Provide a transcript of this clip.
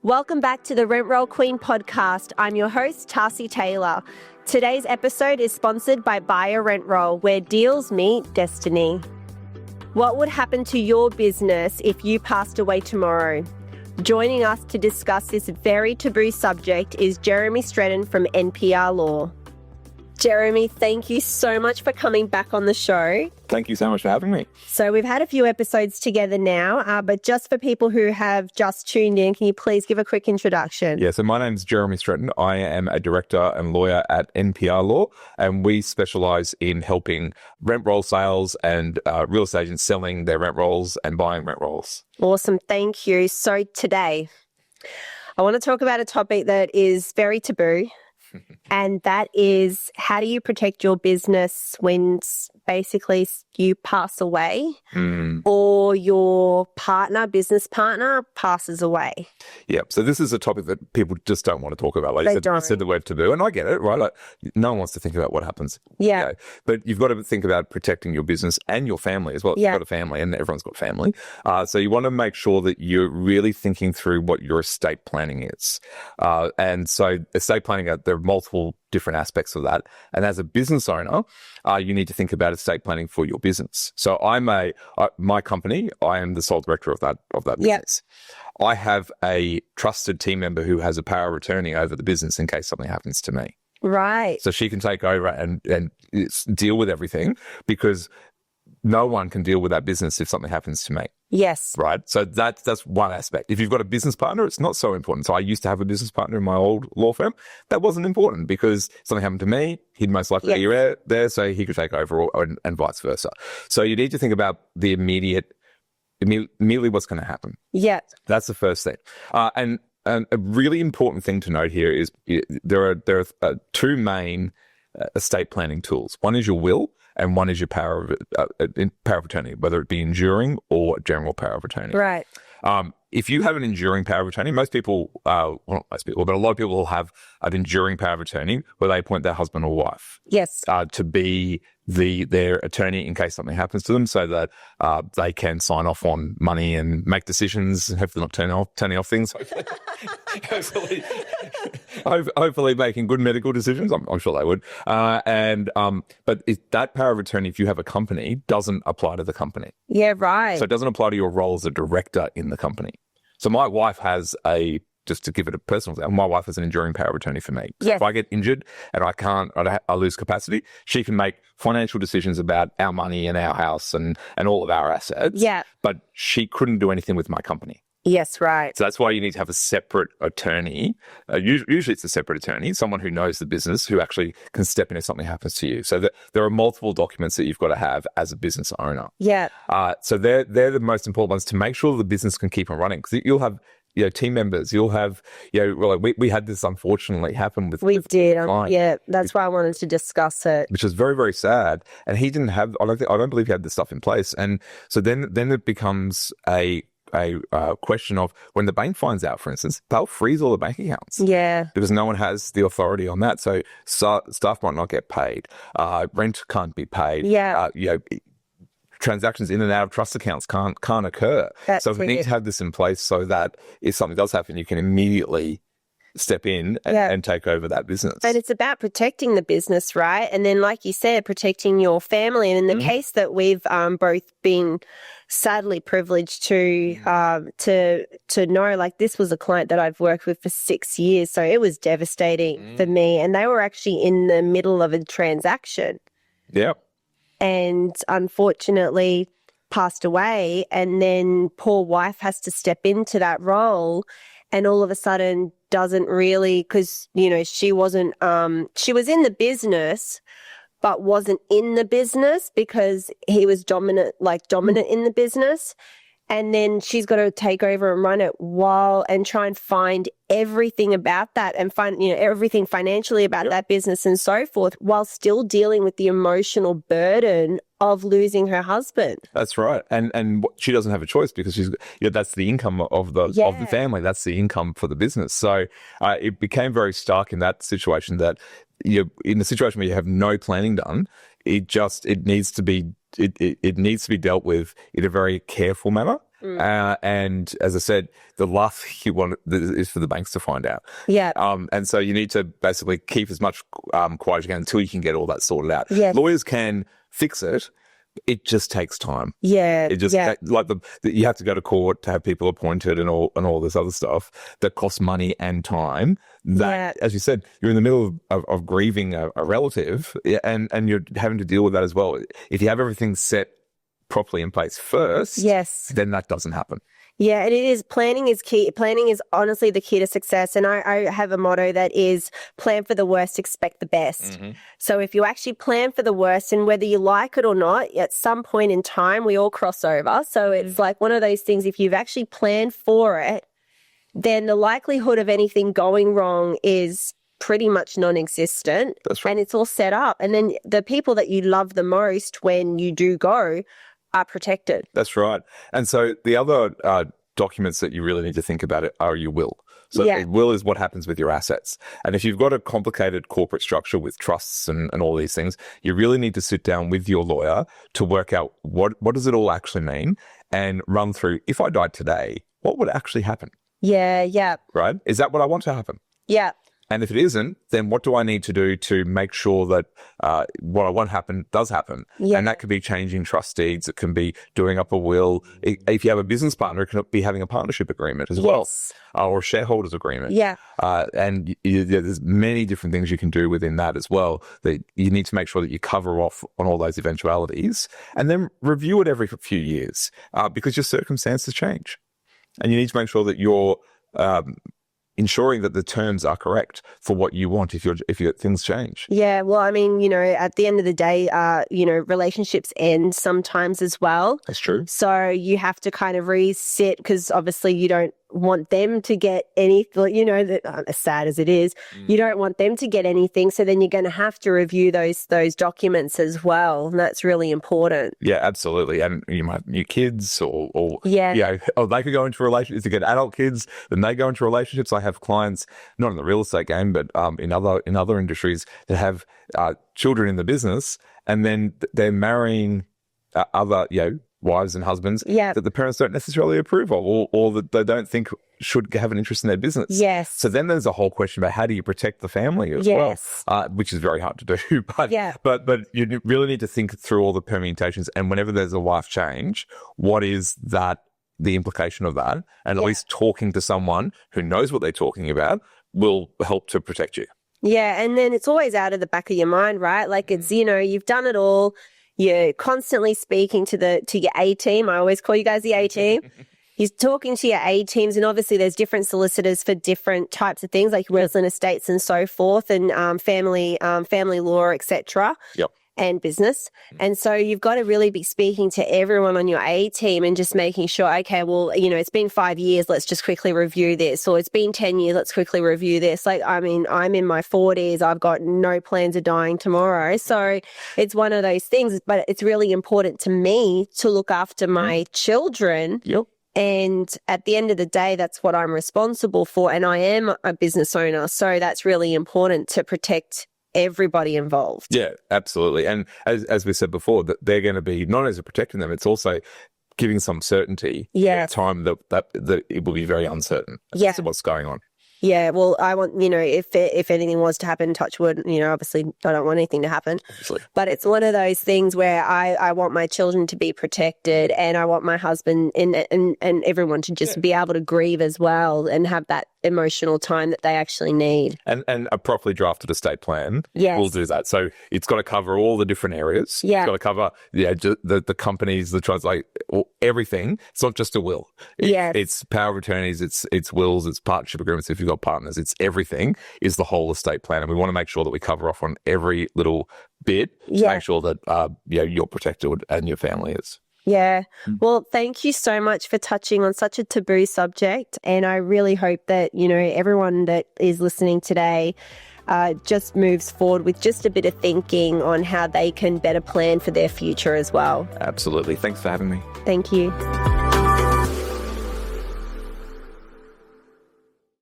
Welcome back to the Rent Roll Queen podcast. I'm your host, Tarsi Taylor. Today's episode is sponsored by Buyer Rent Roll, where deals meet destiny. What would happen to your business if you passed away tomorrow? Joining us to discuss this very taboo subject is Jeremy Streten from NPR Law. Jeremy, thank you so much for coming back on the show. Thank you so much for having me. So we've had a few episodes together now, but just for people who have just tuned in, can you please give a quick introduction? Yeah, so my name is Jeremy Streten. I am a director and lawyer at NPR Law, and we specialise in helping rent roll sales and real estate agents selling their rent rolls and buying rent rolls. Awesome, thank you. So today, I want to talk about a topic that is very taboo. And that is, how do you protect your business when basically you pass away or your business partner passes away? Yeah, so this is a topic that people just don't want to talk about. Like you said the word taboo, and I get it, right? Like, no one wants to think about what happens. Yeah. You know? But you've got to think about protecting your business and your family as well. Yeah. You've got a family and everyone's got family. So you want to make sure that you're really thinking through what your estate planning is. And so estate planning, there are multiple different aspects of that. And as a business owner, you need to think about estate planning for your business. So my company, I am the sole director of that business. Yep. I have a trusted team member who has a power of attorney over the business in case something happens to me. Right. So she can take over and deal with everything, because no one can deal with that business if something happens to me. Yes. Right. So that's one aspect. If you've got a business partner, it's not so important. So I used to have a business partner in my old law firm. That wasn't important because if something happened to me, he'd most likely be there, so he could take over, and vice versa. So you need to think about the immediately what's going to happen. Yeah. That's the first thing. And a really important thing to note here is there are two main estate planning tools. One is your will, and one is your power of attorney, whether it be enduring or general power of attorney. Right. If you have an enduring power of attorney, most people, well, not most people, but a lot of people will have an enduring power of attorney where they appoint their husband or wife to be their attorney in case something happens to them, so that they can sign off on money and make decisions, and hopefully not turning off things. Hopefully making good medical decisions. I'm sure they would. But that power of attorney, if you have a company, doesn't apply to the company. Yeah, right. So it doesn't apply to your role as a director in the company. So my wife has just to give it a personal example, my wife has an enduring power of attorney for me. Yes. If I get injured and I lose capacity, she can make financial decisions about our money and our house and all of our assets. Yeah. But she couldn't do anything with my company. Yes, right. So that's why you need to have a separate attorney. Usually it's a separate attorney, someone who knows the business, who actually can step in if something happens to you. So there are multiple documents that you've got to have as a business owner. Yeah. So they're the most important ones to make sure the business can keep on running, because you'll have team members. You'll have, we had this unfortunately happen with. We did. That's why I wanted to discuss it. Which is very, very sad. And he didn't have. I don't believe he had this stuff in place. And so then it becomes a question of, when the bank finds out, for instance, they'll freeze all the bank accounts. Yeah. Because no one has the authority on that. So staff might not get paid. Rent can't be paid. Yeah. Transactions in and out of trust accounts can't occur. So we need to have this in place so that if something does happen, you can immediately step in and take over that business. And it's about protecting the business, right? And then, like you said, protecting your family. And in the case that we've both been sadly privileged to know, like, this was a client that I've worked with for 6 years. So it was devastating for me. And they were actually in the middle of a transaction. Yeah. And unfortunately passed away, and then poor wife has to step into that role, and all of a sudden doesn't really, because she wasn't she was in the business but wasn't in the business because he was dominant in the business. And then she's got to take over and run it and try and find everything about that, and find, everything financially about that business and so forth, while still dealing with the emotional burden of losing her husband. That's right. And she doesn't have a choice, because she's that's the income of the family. That's the income for the business. So it became very stark in that situation, that in a situation where you have no planning done, it needs to be dealt with in a very careful manner. And as I said, the last thing you want is for the banks to find out. Yeah. And so you need to basically keep as much quiet as you can until you can get all that sorted out. Yes. Lawyers can fix it. It just takes time. Yeah. It just like you have to go to court to have people appointed and all this other stuff that costs money and time. That, as you said, you're in the middle of grieving a relative, and you're having to deal with that as well. If you have everything set properly in place first, then that doesn't happen. Yeah, and it is. Planning is key. Planning is honestly the key to success. And I have a motto that is plan for the worst, expect the best. So if you actually plan for the worst, and whether you like it or not, at some point in time, we all cross over. So it's like one of those things, if you've actually planned for it, then the likelihood of anything going wrong is pretty much non-existent. That's right. And it's all set up. And then the people that you love the most when you do go are protected. That's right. And so the other documents that you really need to think about are your will. So a will is what happens with your assets. And if you've got a complicated corporate structure with trusts and all these things, you really need to sit down with your lawyer to work out what does it all actually mean, and run through, if I died today, what would actually happen? Yeah. Right? Is that what I want to happen? Yeah. And if it isn't, then what do I need to do to make sure that what I want to happen does happen? Yeah. And that could be changing trust deeds. It can be doing up a will. If you have a business partner, it can be having a partnership agreement as well, or a shareholders agreement. Yeah. And there's many different things you can do within that as well, that you need to make sure that you cover off on all those eventualities, and then review it every few years because your circumstances change. And you need to make sure that you're ensuring that the terms are correct for what you want if things change. Yeah, well, I mean, at the end of the day, relationships end sometimes as well. That's true. So you have to kind of reset, because obviously you don't want them to get anything, as sad as it is, you don't want them to get anything. So then you're going to have to review those documents as well. And that's really important. Yeah, absolutely. And you might have new kids or they could go into relationships. If you get adult kids, then they go into relationships. I have clients, not in the real estate game, but in other industries that have children in the business, and then they're marrying other, wives and husbands that the parents don't necessarily approve of, or that they don't think should have an interest in their business. Yes. So then there's a whole question about how do you protect the family as well, which is very hard to do. But you really need to think through all the permutations. And whenever there's a life change, what is the implication of that? And at least talking to someone who knows what they're talking about will help to protect you. Yeah, and then it's always out of the back of your mind, right? Like it's, you've done it all. You're constantly speaking to your A team. I always call you guys the A team. He's talking to your A teams, and obviously there's different solicitors for different types of things, like wills and estates and so forth, and family law, etc. Yep. And business. And so you've got to really be speaking to everyone on your A team and just making sure, okay, well, it's been 5 years, let's just quickly review this. Or it's been 10 years, let's quickly review this. Like, I mean, I'm in my 40s, I've got no plans of dying tomorrow. So it's one of those things, but it's really important to me to look after my children. Yep. And at the end of the day, that's what I'm responsible for. And I am a business owner. So that's really important to protect everybody involved. Yeah, absolutely. And as we said before, that they're going to be not only protecting them, it's also giving some certainty at a time that it will be very uncertain as to what's going on. Yeah, well, I want, if anything was to happen, touch wood, obviously I don't want anything to happen. Obviously. But it's one of those things where I want my children to be protected, and I want my husband and everyone to just be able to grieve as well and have that emotional time that they actually need. And a properly drafted estate plan will do that. So it's got to cover all the different areas. Yeah. It's got to cover the companies, the trusts, like everything. It's not just a will. It's power of attorneys, it's wills, it's partnership agreements if you've got partners, it's everything is the whole estate plan. And we want to make sure that we cover off on every little bit to make sure that you're protected and your family is. Yeah. Well, thank you so much for touching on such a taboo subject. And I really hope that, everyone that is listening today just moves forward with just a bit of thinking on how they can better plan for their future as well. Absolutely. Thanks for having me. Thank you.